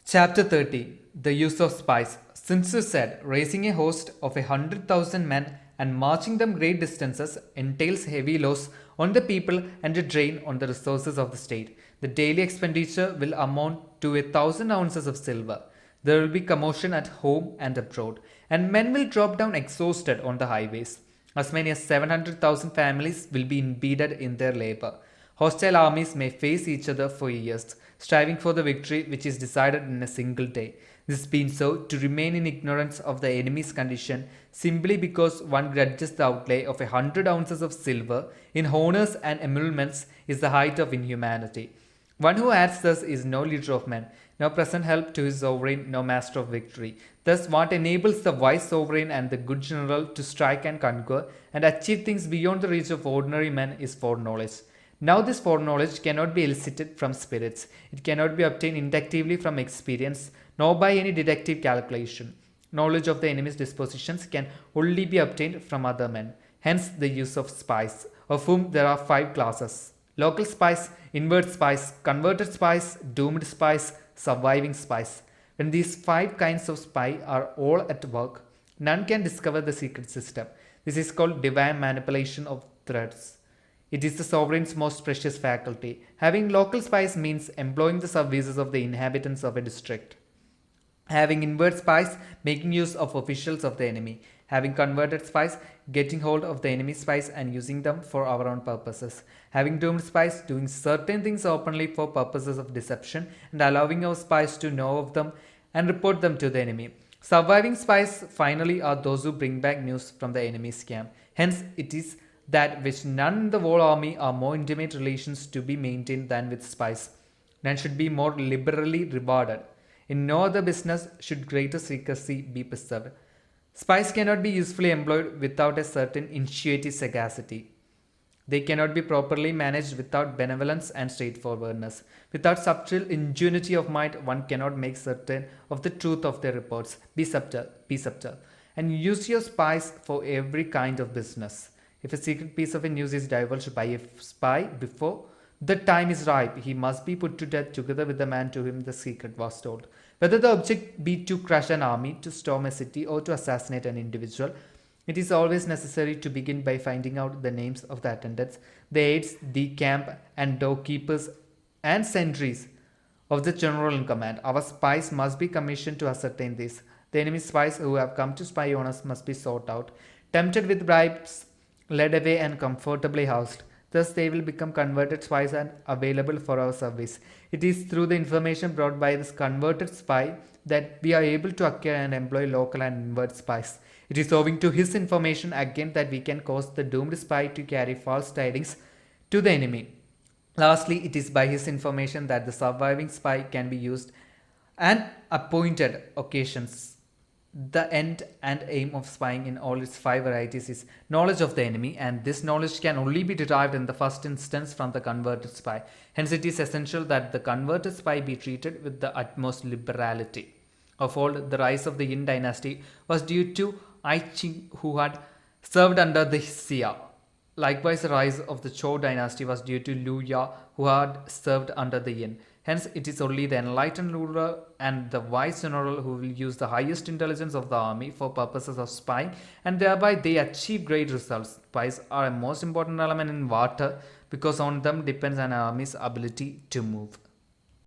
Chapter 30. The Use of Spies. Sun Tzu said, raising a host of 100,000 men and marching them great distances entails heavy loss on the people and a drain on the resources of the state. The daily expenditure will amount to 1,000 ounces of silver. There will be commotion at home and abroad, and men will drop down exhausted on the highways. As many as 700,000 families will be impeded in their labor. Hostile armies may face each other for years, striving for the victory which is decided in a single day. This being so, to remain in ignorance of the enemy's condition simply because one grudges the outlay of 100 ounces of silver in honors and emoluments is the height of inhumanity. One who acts thus is no leader of men, no present help to his sovereign, no master of victory. Thus, what enables the wise sovereign and the good general to strike and conquer and achieve things beyond the reach of ordinary men is foreknowledge. Now, this foreknowledge cannot be elicited from spirits. It cannot be obtained inductively from experience, nor by any deductive calculation. Knowledge of the enemy's dispositions can only be obtained from other men. Hence, the use of spies, of whom there are 5 classes: local spies, inward spies, converted spies, doomed spies, surviving spies. When these 5 kinds of spy are all at work, none can discover the secret system. This is called divine manipulation of threads. It is the sovereign's most precious faculty. Having local spies means employing the services of the inhabitants of a district. Having inward spies, making use of officials of the enemy. Having converted spies, getting hold of the enemy spies and using them for our own purposes. Having doomed spies, doing certain things openly for purposes of deception and allowing our spies to know of them and report them to the enemy. Surviving spies, finally, are those who bring back news from the enemy's camp. Hence, it is that which none in the whole army are more intimate relations to be maintained than with spies. None should be more liberally rewarded. In no other business should greater secrecy be preserved. Spies cannot be usefully employed without a certain intuitive sagacity. They cannot be properly managed without benevolence and straightforwardness. Without subtle ingenuity of mind, one cannot make certain of the truth of their reports. Be subtle, and use your spies for every kind of business. If a secret piece of news is divulged by a spy before the time is ripe, he must be put to death together with the man to whom the secret was told. Whether the object be to crush an army, to storm a city, or to assassinate an individual, it is always necessary to begin by finding out the names of the attendants, the aides, the camp and doorkeepers and sentries of the general in command. Our spies must be commissioned to ascertain this. The enemy spies who have come to spy on us must be sought out, tempted with bribes, led away and comfortably housed. Thus they will become converted spies and available for our service. It is through the information brought by this converted spy that we are able to acquire and employ local and inward spies. It is owing to his information again that we can cause the doomed spy to carry false tidings to the enemy. Lastly, it is by his information that the surviving spy can be used and appointed occasions. The end and aim of spying in all its 5 varieties is knowledge of the enemy, and this knowledge can only be derived in the first instance from the converted spy. Hence, it is essential that the converted spy be treated with the utmost liberality. Of old, the rise of the Yin dynasty was due to Qing, who had served under the Xia. Likewise, the rise of the Zhou dynasty was due to Liu Ya, who had served under the Yin. Hence, it is only the enlightened ruler and the wise general who will use the highest intelligence of the army for purposes of spying, and thereby they achieve great results. Spies are a most important element in warfare because on them depends an army's ability to move.